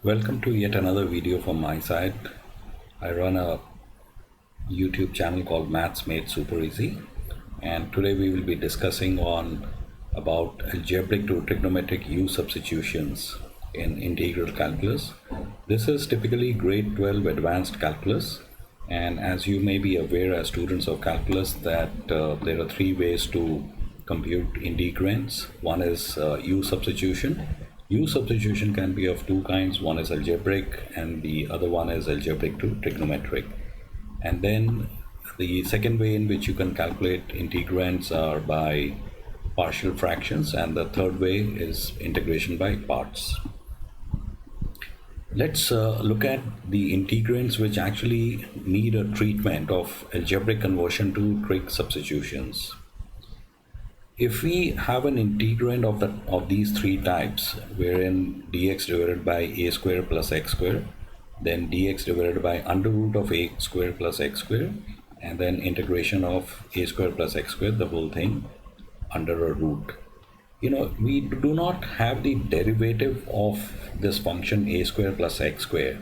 Welcome to yet another video from my side. I run a YouTube channel called Maths Made Super Easy, and today we will be discussing on about algebraic to trigonometric U substitutions in integral calculus. This is typically grade 12 advanced calculus, and as you may be aware as students of calculus that there are three ways to compute integrands. One is U substitution. U substitution can be of two kinds. One is algebraic and the other one is algebraic to trigonometric. And then the second way in which you can calculate integrands are by partial fractions, and the third way is integration by parts. Let's look at the integrands which actually need a treatment of algebraic conversion to trig substitutions. If we have an integrand of these three types, wherein dx divided by a square plus x square, then dx divided by under root of a square plus x square, and then integration of a square plus x square, the whole thing under a root. We do not have the derivative of this function a square plus x square.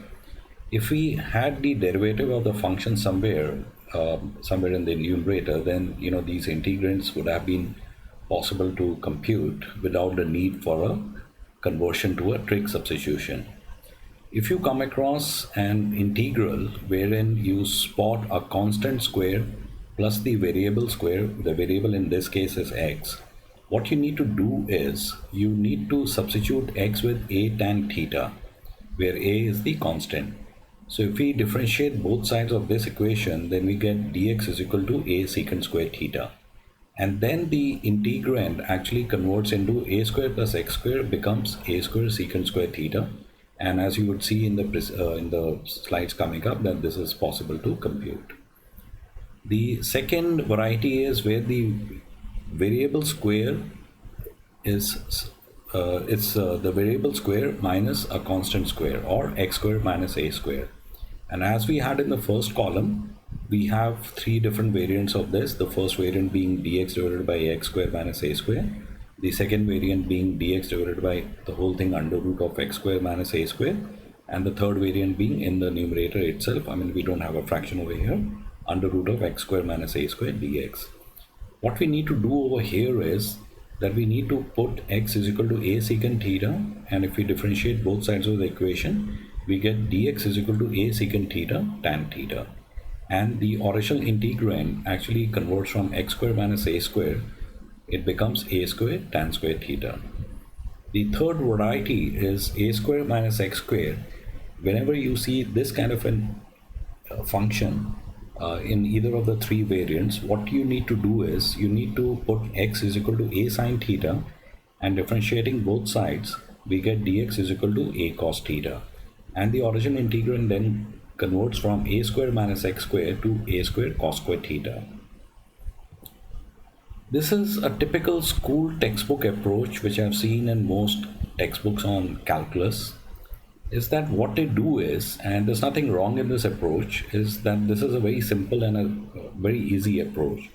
If we had the derivative of the function somewhere in the numerator, then these integrands would have been possible to compute without the need for a conversion to a trig substitution. If you come across an integral wherein you spot a constant square plus the variable square, the variable in this case is x, what you need to do is you need to substitute x with a tan theta, where a is the constant. So if we differentiate both sides of this equation, then we get dx is equal to a secant square theta. And then the integrand actually converts into a square plus x square becomes a square secant square theta. And as you would see in the slides coming up, that this is possible to compute. The second variety is where the variable square is the variable square minus a constant square, or x square minus a square. And as we had in the first column, we have three different variants of this. The first variant being dx divided by x square minus a square. The second variant being dx divided by the whole thing under root of x square minus a square. And the third variant being in the numerator itself. We don't have a fraction over here. Under root of x square minus a square dx. What we need to do over here is that we need to put x is equal to a secant theta. And if we differentiate both sides of the equation, we get dx is equal to a secant theta tan theta. And the original integrand actually converts from x square minus a square. It becomes a square tan square theta. The third variety is a square minus x square. Whenever you see this kind of a function in either of the three variants, what you need to do is you need to put x is equal to a sine theta, and differentiating both sides, we get dx is equal to a cos theta. And the original integrand then converts from a square minus x square to a square cos square theta. This is a typical school textbook approach which I've seen in most textbooks on calculus. Is that what they do is, and there's nothing wrong in this approach, is that this is a very simple and a very easy approach.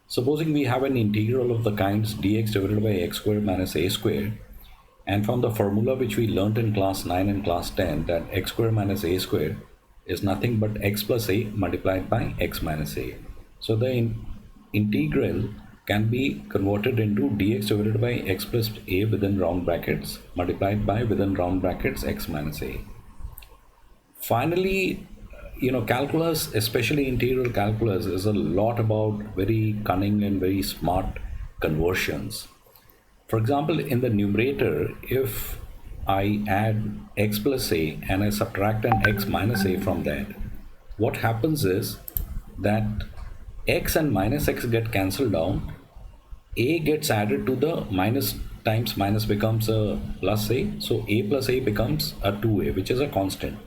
Supposing we have an integral of the kinds dx divided by x square minus a square, and from the formula which we learnt in class 9 and class 10, that x square minus a square is nothing but x plus a multiplied by x minus a. So the integral can be converted into dx divided by x plus a within round brackets multiplied by within round brackets x minus a. Finally, calculus, especially integral calculus, is a lot about very cunning and very smart conversions. For example, in the numerator, if I add x plus a and I subtract an x minus a from that, what happens is that x and minus x get cancelled down, a gets added to the minus times minus becomes a plus a, so a plus a becomes a 2a, which is a constant.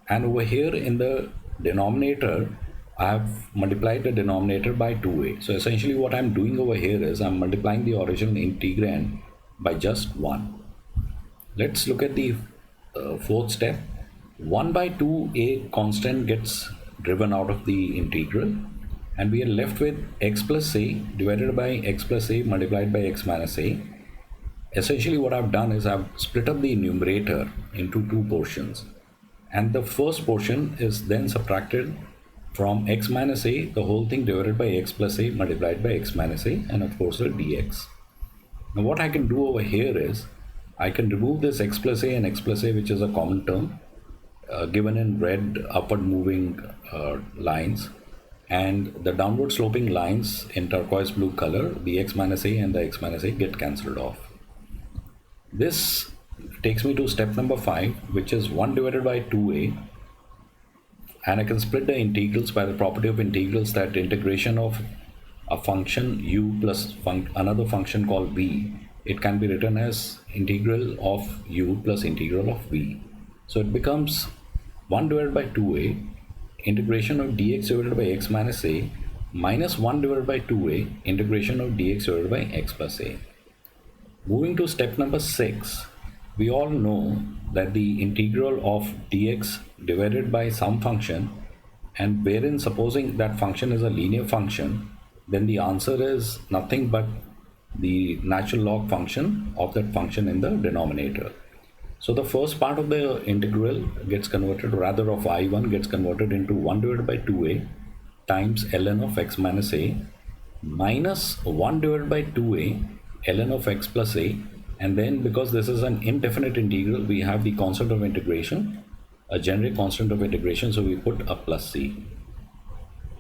And over here in the denominator, I have multiplied the denominator by 2a. So essentially what I'm doing over here is I'm multiplying the original integrand by just 1. Let's look at the fourth step. 1 by 2 a constant gets driven out of the integral, and we are left with x plus a divided by x plus a multiplied by x minus a. Essentially what I've done is I've split up the numerator into two portions, and the first portion is then subtracted from x minus a, the whole thing divided by x plus a multiplied by x minus a, and of course the dx. Now what I can do over here is I can remove this x plus a and x plus a, which is a common term given in red upward moving lines, and the downward sloping lines in turquoise blue color, the x minus a and the x minus a get cancelled off. This takes me to step number 5, which is 1 divided by 2a, and I can split the integrals by the property of integrals, that integration of a function u plus another function called v, it can be written as integral of u plus integral of v. So it becomes 1 divided by 2a integration of dx divided by x minus a minus 1 divided by 2a integration of dx divided by x plus a. Moving to step number 6, we all know that the integral of dx divided by some function, and wherein supposing that function is a linear function, then the answer is nothing but the natural log function of that function in the denominator. So the first part of the integral gets converted, rather of I1 gets converted into 1 divided by 2a times ln of x minus a minus 1 divided by 2a ln of x plus a, and then because this is an indefinite integral, we have the constant of integration, a generic constant of integration, so we put a plus c.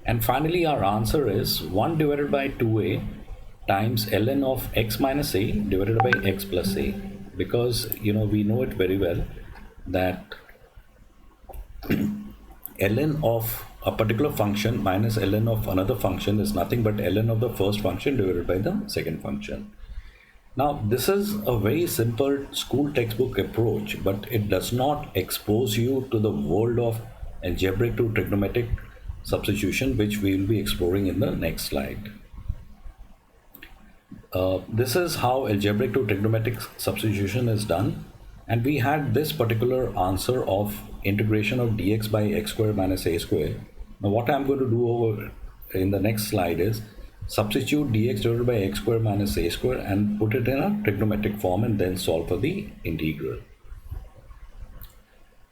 And finally our answer is 1 divided by 2a times ln of x minus a divided by x plus a, because we know it very well that ln of a particular function minus ln of another function is nothing but ln of the first function divided by the second function. Now this is a very simple school textbook approach, but it does not expose you to the world of algebraic to trigonometric substitution, which we will be exploring in the next slide. This is how algebraic to trigonometric substitution is done, and we had this particular answer of integration of dx by x square minus a square. Now what I'm going to do over in the next slide is substitute dx divided by x square minus a square and put it in a trigonometric form and then solve for the integral.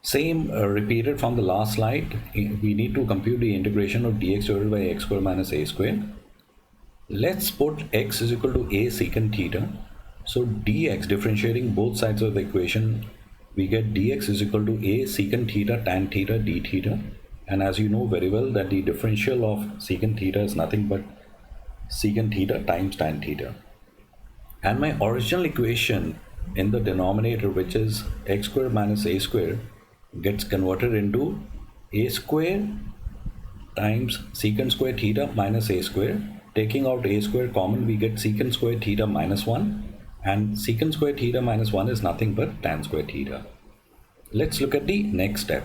Same repeated from the last slide. We need to compute the integration of dx divided by x square minus a square. Let's put x is equal to a secant theta. So dx, differentiating both sides of the equation, we get dx is equal to a secant theta tan theta d theta, and as you know very well that the differential of secant theta is nothing but secant theta times tan theta. And my original equation in the denominator, which is x square minus a square, gets converted into a square times secant square theta minus a square. Taking out a square common, we get secant square theta minus 1, and secant square theta minus 1 is nothing but tan square theta. Let's look at the next step.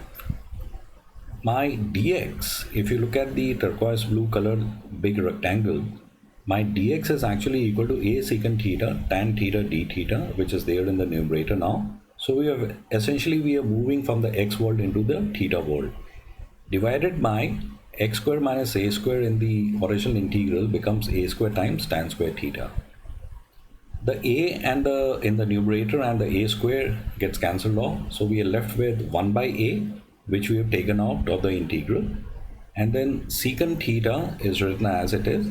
My dx, if you look at the turquoise blue colored big rectangle, my dx is actually equal to a secant theta tan theta d theta, which is there in the numerator now. So we are moving from the x world into the theta world, divided by x square minus a square in the original integral becomes a square times tan square theta. The a and the in the numerator and the a square gets cancelled off, so we are left with 1 by a, which we have taken out of the integral, and then secant theta is written as it is.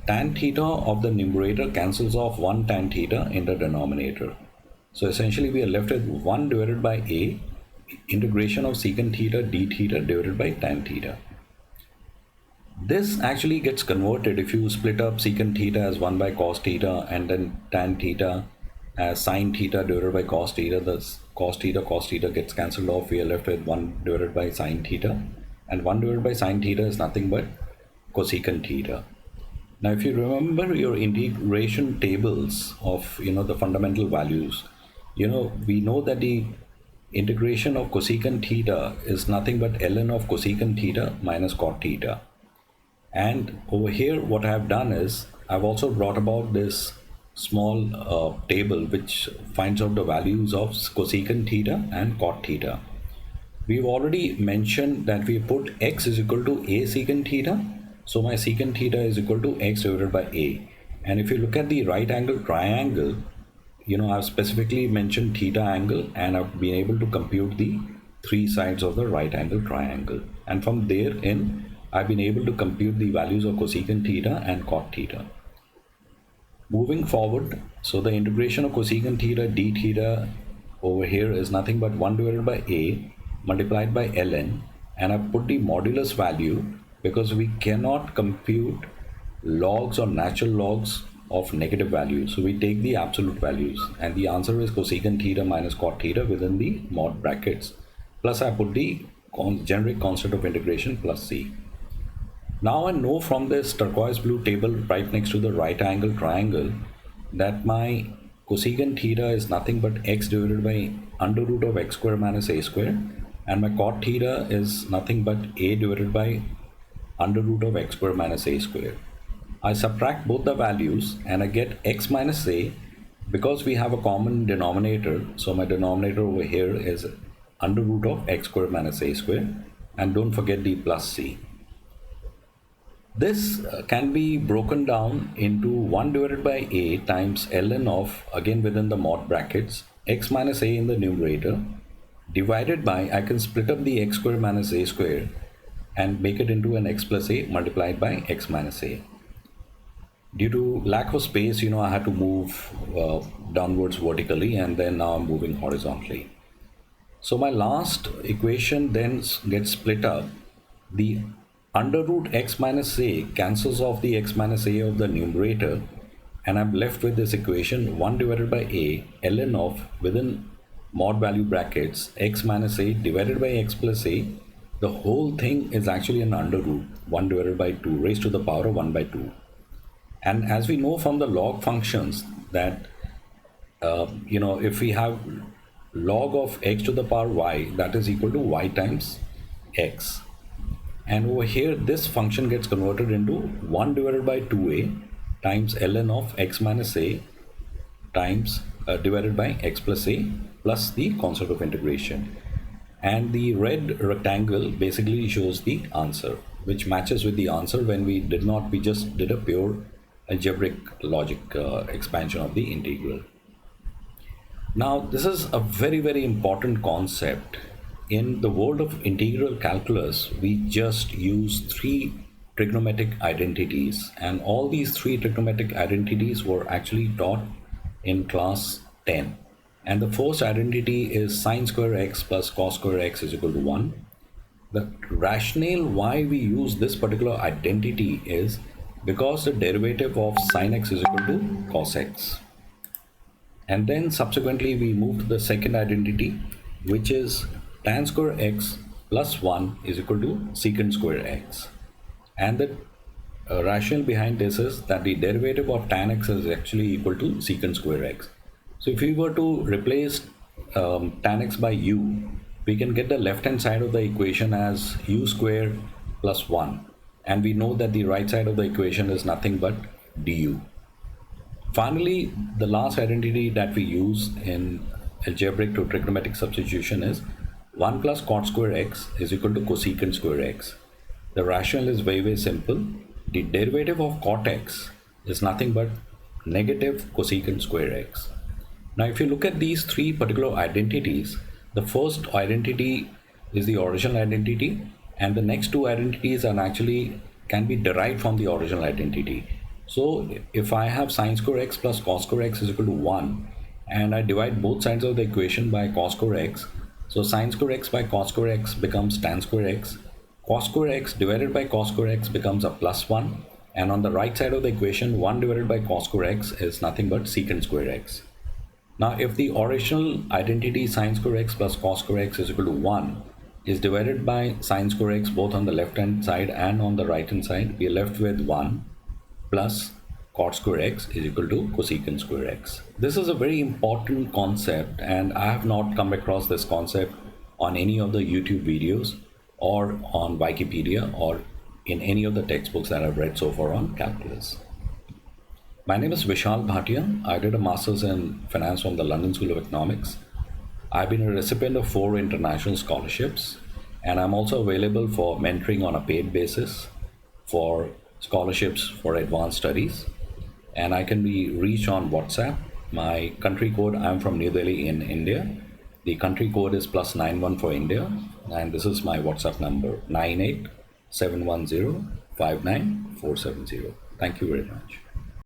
Tan theta of the numerator cancels off 1 tan theta in the denominator. So essentially we are left with 1 divided by a integration of secant theta d theta divided by tan theta. This actually gets converted if you split up secant theta as 1 by cos theta and then tan theta as sin theta divided by cos theta. The cos theta gets cancelled off. We are left with 1 divided by sin theta, and 1 divided by sin theta is nothing but cosecant theta. Now if you remember your integration tables of the fundamental values, we know that the integration of cosecant theta is nothing but ln of cosecant theta minus cot theta. And over here what I have done is I've also brought about this small table which finds out the values of cosecant theta and cot theta. We've already mentioned that we put x is equal to a secant theta, so my secant theta is equal to x divided by a. And if you look at the right angle triangle, I've specifically mentioned theta angle, and I've been able to compute the three sides of the right angle triangle. And from there in, I've been able to compute the values of cosecant theta and cot theta. Moving forward, so the integration of cosecant theta d theta over here is nothing but 1 divided by a multiplied by ln, and I put the modulus value because we cannot compute logs or natural logs of negative values. So we take the absolute values, and the answer is cosecant theta minus cot theta within the mod brackets. Plus I put the generic constant of integration plus c. Now I know from this turquoise blue table right next to the right angle triangle that my cosecant theta is nothing but x divided by under root of x square minus a square, and my cot theta is nothing but a divided by under root of x square minus a square. I subtract both the values and I get x minus a because we have a common denominator. So my denominator over here is under root of x square minus a square, and don't forget the plus c. This can be broken down into 1 divided by a times ln of, again within the mod brackets, x minus a in the numerator, divided by, I can split up the x square minus a square and make it into an x plus a multiplied by x minus a. Due to lack of space, I had to move downwards vertically, and then now I'm moving horizontally. So my last equation then gets split up. The under root x minus a cancels off the x minus a of the numerator, and I'm left with this equation 1 divided by a ln of, within mod value brackets, x minus a divided by x plus a. The whole thing is actually an under root 1 divided by 2 raised to the power of 1 by 2. And as we know from the log functions that if we have log of x to the power y, that is equal to y times x. And over here, this function gets converted into 1 divided by 2a times ln of x minus a times divided by x plus a plus the constant of integration. And the red rectangle basically shows the answer, which matches with the answer when we just did a pure algebraic logic expansion of the integral. Now, this is a very, very important concept. In the world of integral calculus, we just use three trigonometric identities, and all these three trigonometric identities were actually taught in class 10. And the first identity is sine square x plus cos square x is equal to 1. The rationale why we use this particular identity is because the derivative of sine x is equal to cos x. And then subsequently we move to the second identity, which is tan square x plus 1 is equal to secant square x. And the rationale behind this is that the derivative of tan x is actually equal to secant square x. So if we were to replace tan x by u, we can get the left hand side of the equation as u square plus 1. And we know that the right side of the equation is nothing but du. Finally, the last identity that we use in algebraic to trigonometric substitution is 1 plus cot square x is equal to cosecant square x. The rationale is very, very simple. The derivative of cot x is nothing but negative cosecant square x. Now, if you look at these three particular identities, the first identity is the original identity, and the next two identities are actually can be derived from the original identity. So if I have sine square x plus cos square x is equal to 1, and I divide both sides of the equation by cos square x, so sine square x by cos square x becomes tan square x. Cos square x divided by cos square x becomes a plus 1, and on the right side of the equation 1 divided by cos square x is nothing but secant square x. Now if the original identity sine square x plus cos square x is equal to 1 is divided by sine square x both on the left hand side and on the right hand side, we are left with 1 plus cot square x is equal to cosecant square x. This is a very important concept, and I have not come across this concept on any of the YouTube videos or on Wikipedia or in any of the textbooks that I've read so far on calculus. My name is Vishal Bhatia. I did a master's in finance from the London School of Economics. I've been a recipient of 4 international scholarships, and I'm also available for mentoring on a paid basis for scholarships for advanced studies. And I can be reached on WhatsApp My country code, I'm from New Delhi in India. The country code is +91 for India. And this is my WhatsApp number, 98710 59470. Thank you very much.